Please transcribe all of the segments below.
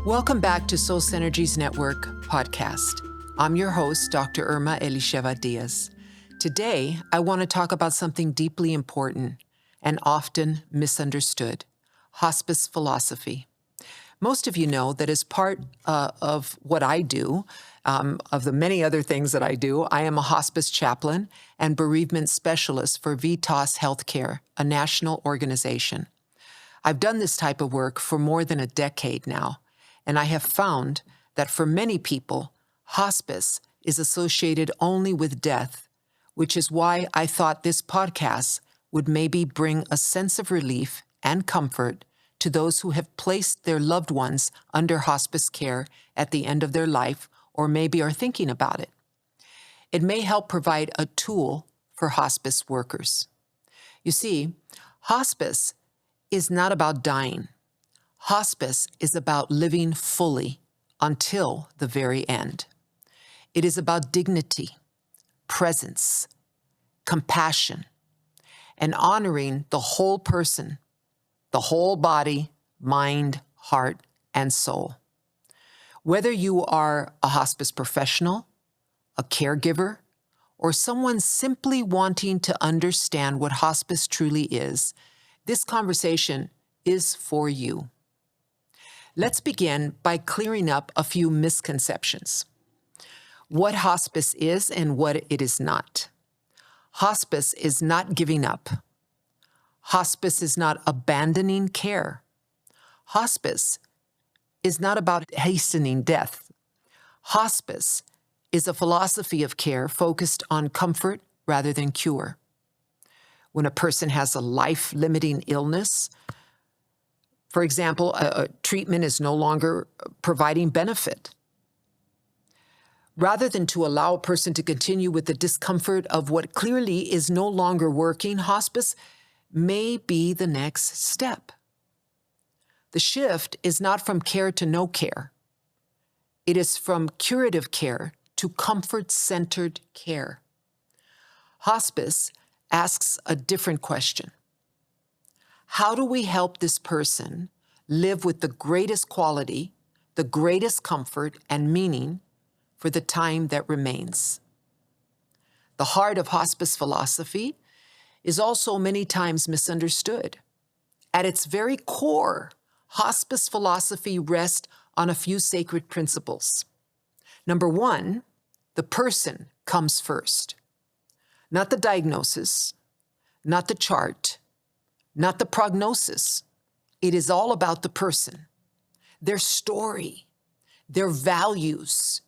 Welcome back to Soul Synergies Network podcast. I'm your host, Dr. Irma Elisheva Diaz. Today, I want to talk about something deeply important and often misunderstood: hospice philosophy. Most of you know that as part of what I do, of the many other things that I do, I am a hospice chaplain and bereavement specialist for VITAS Healthcare, a national organization. I've done this type of work for more than a decade now, and I have found that for many people, hospice is associated only with death, which is why I thought this podcast would maybe bring a sense of relief and comfort to those who have placed their loved ones under hospice care at the end of their life, or maybe are thinking about it. It may help provide a tool for hospice workers. You see, hospice is not about dying. Hospice is about living fully until the very end. It is about dignity, presence, compassion, and honoring the whole person, the whole body, mind, heart, and soul. Whether you are a hospice professional, a caregiver, or someone simply wanting to understand what hospice truly is, this conversation is for you. Let's begin by clearing up a few misconceptions. What hospice is and what it is not. Hospice is not giving up. Hospice is not abandoning care. Hospice is not about hastening death. Hospice is a philosophy of care focused on comfort rather than cure. When a person has a life-limiting illness, for example, a treatment is no longer providing benefit. Rather than to allow a person to continue with the discomfort of what clearly is no longer working, hospice may be the next step. The shift is not from care to no care. It is from curative care to comfort-centered care. Hospice asks a different question. How do we help this person live with the greatest quality, the greatest comfort and meaning for the time that remains? The heart of hospice philosophy is also many times misunderstood. At its very core, hospice philosophy rests on a few sacred principles. Number one, the person comes first. Not the diagnosis, not the chart, not the prognosis. It is all about the person, their story, their values,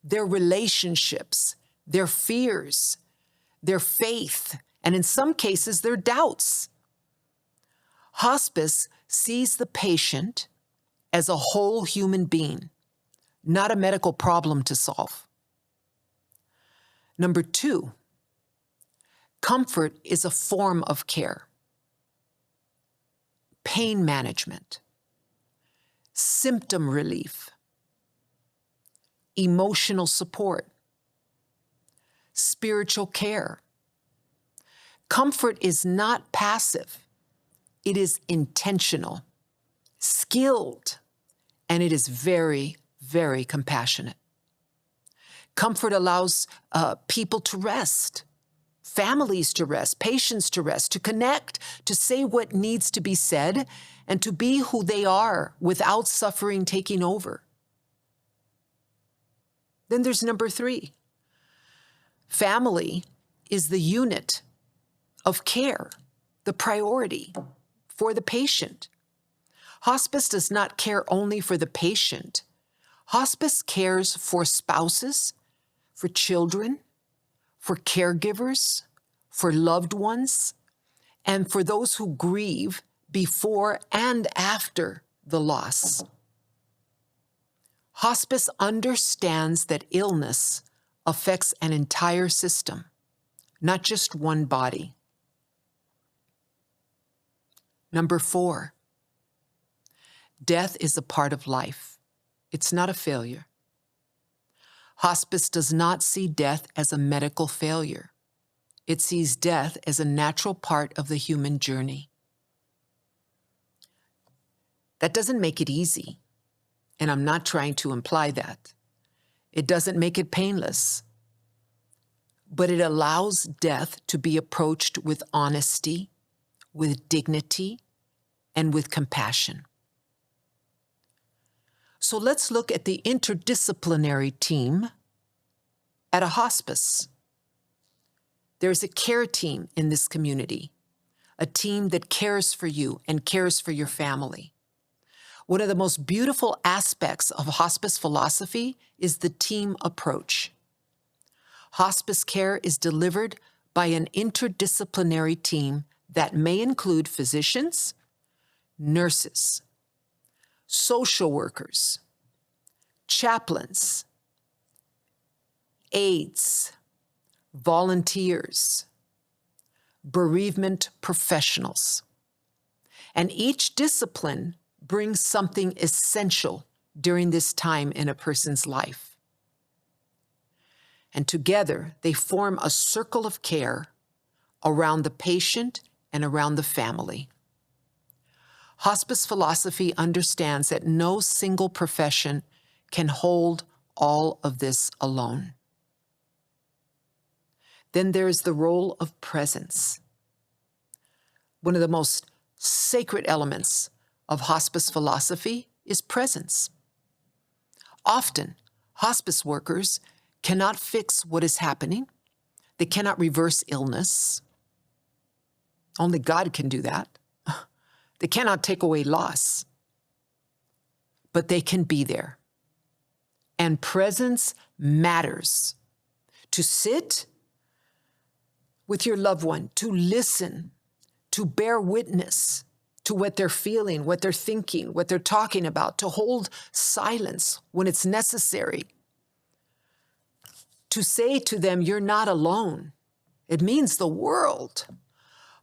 their relationships, their fears, their faith, and in some cases, their doubts. Hospice sees the patient as a whole human being, not a medical problem to solve. Number two, comfort is a form of care. Pain management, symptom relief, emotional support, spiritual care. Comfort is not passive. It is intentional, skilled, and it is very, very compassionate. Comfort allows people to rest, families to rest, patients to rest, to connect, to say what needs to be said, and to be who they are without suffering taking over. Then there's number three. Family is the unit of care, the priority for the patient. Hospice does not care only for the patient. Hospice cares for spouses, for children, for caregivers, for loved ones, and for those who grieve before and after the loss. Hospice understands that illness affects an entire system, not just one body. Number four, death is a part of life. It's not a failure. Hospice does not see death as a medical failure. It sees death as a natural part of the human journey. That doesn't make it easy. and I'm not trying to imply that. It doesn't make it painless, but it allows death to be approached with honesty, with dignity, and with compassion. So let's look at the interdisciplinary team at a hospice. There's a care team in this community, a team that cares for you and cares for your family. One of the most beautiful aspects of hospice philosophy is the team approach. Hospice care is delivered by an interdisciplinary team that may include physicians, nurses, social workers, chaplains, aides, volunteers, bereavement professionals. And each discipline brings something essential during this time in a person's life. And together, they form a circle of care around the patient and around the family. Hospice philosophy understands that no single profession can hold all of this alone. Then there is the role of presence. One of the most sacred elements of hospice philosophy is presence. Often, hospice workers cannot fix what is happening. They cannot reverse illness. Only God can do that. They cannot take away loss. But they can be there. And presence matters. To sit with your loved one, to listen, to bear witness to what they're feeling, what they're thinking, what they're talking about, to hold silence when it's necessary. To say to them, you're not alone. It means the world.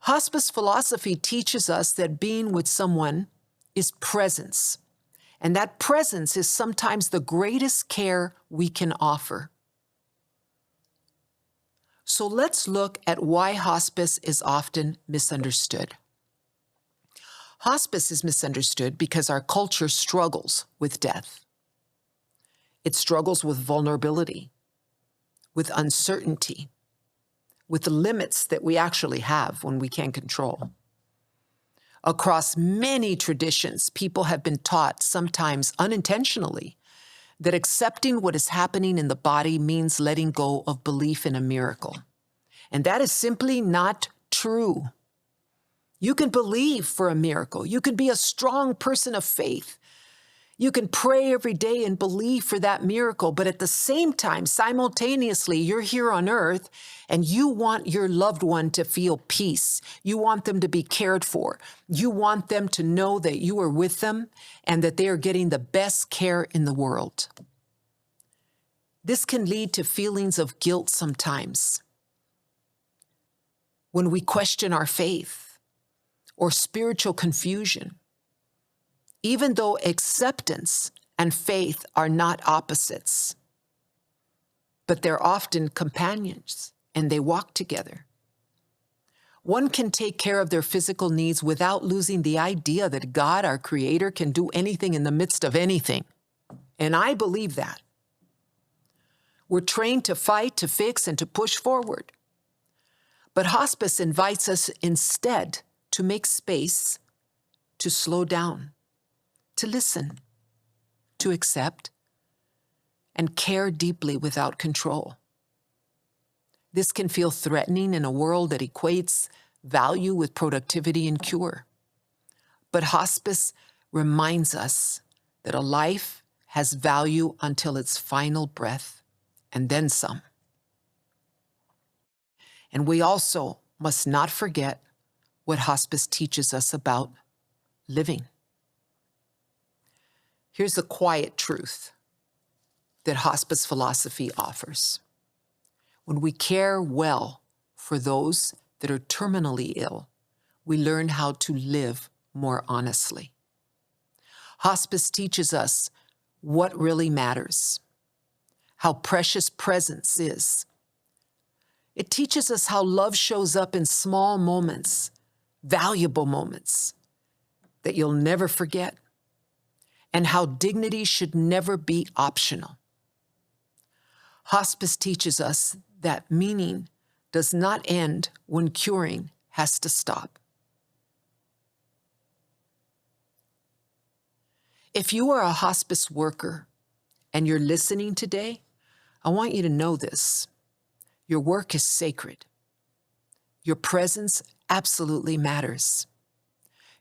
Hospice philosophy teaches us that being with someone is presence. And that presence is sometimes the greatest care we can offer. So let's look at why hospice is often misunderstood. Hospice is misunderstood because our culture struggles with death. It struggles with vulnerability, with uncertainty, with the limits that we actually have when we can't control. Across many traditions, people have been taught, sometimes unintentionally, that accepting what is happening in the body means letting go of belief in a miracle. And that is simply not true. You can believe for a miracle. You can be a strong person of faith. You can pray every day and believe for that miracle, but at the same time, simultaneously, you're here on earth and you want your loved one to feel peace. You want them to be cared for. You want them to know that you are with them and that they are getting the best care in the world. This can lead to feelings of guilt sometimes when we question our faith or spiritual confusion, even though acceptance and faith are not opposites, but they're often companions and they walk together. One can take care of their physical needs without losing the idea that God, our Creator, can do anything in the midst of anything. And I believe that. We're trained to fight, to fix, and to push forward. But hospice invites us instead to make space, to slow down, to listen, to accept, and care deeply without control. This can feel threatening in a world that equates value with productivity and cure. But hospice reminds us that a life has value until its final breath, and then some. And we also must not forget what hospice teaches us about living. Here's the quiet truth that hospice philosophy offers. When we care well for those that are terminally ill, we learn how to live more honestly. Hospice teaches us what really matters, how precious presence is. It teaches us how love shows up in small moments, valuable moments that you'll never forget. and how dignity should never be optional. Hospice teaches us that meaning does not end when curing has to stop. If you are a hospice worker and you're listening today, I want you to know this. Your work is sacred. Your presence absolutely matters.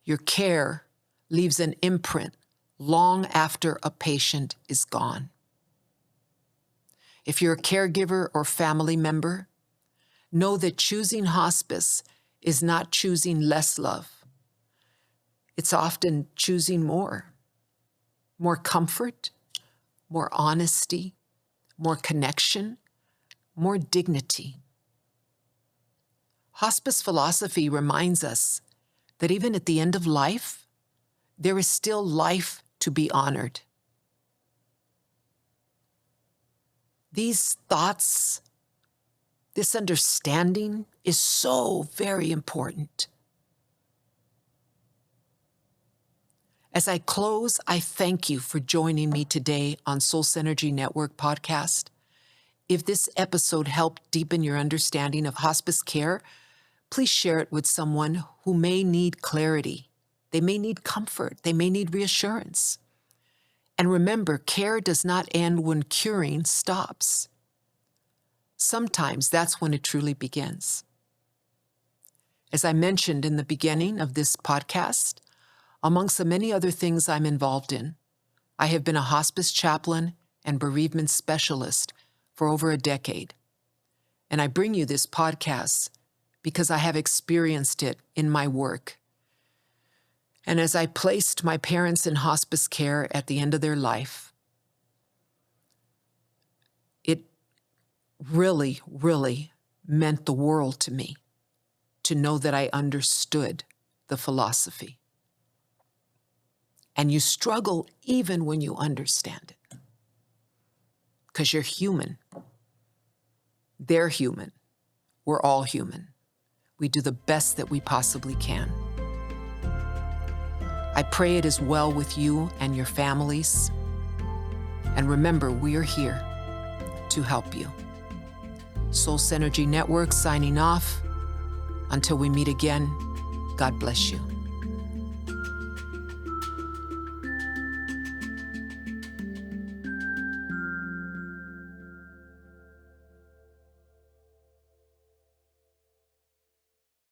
Your care leaves an imprint long after a patient is gone. If you're a caregiver or family member, know that choosing hospice is not choosing less love. It's often choosing more comfort, more honesty, more connection, more dignity. Hospice philosophy reminds us that even at the end of life, there is still life to be honored. These thoughts, this understanding is so very important. As I close, I thank you for joining me today on Soul Synergy Network podcast. If this episode helped deepen your understanding of hospice care, please share it with someone who may need clarity. They may need comfort. They may need reassurance. And remember, care does not end when curing stops. Sometimes that's when it truly begins. As I mentioned in the beginning of this podcast, amongst the many other things I'm involved in, I have been a hospice chaplain and bereavement specialist for over a decade. And I bring you this podcast because I have experienced it in my work. And as I placed my parents in hospice care at the end of their life, it really, really meant the world to me to know that I understood the philosophy. And you struggle even when you understand it. Because you're human. They're human. We're all human. We do the best that we possibly can. I pray it is well with you and your families. And remember, we are here to help you. Soul Synergy Network signing off. Until we meet again, God bless you.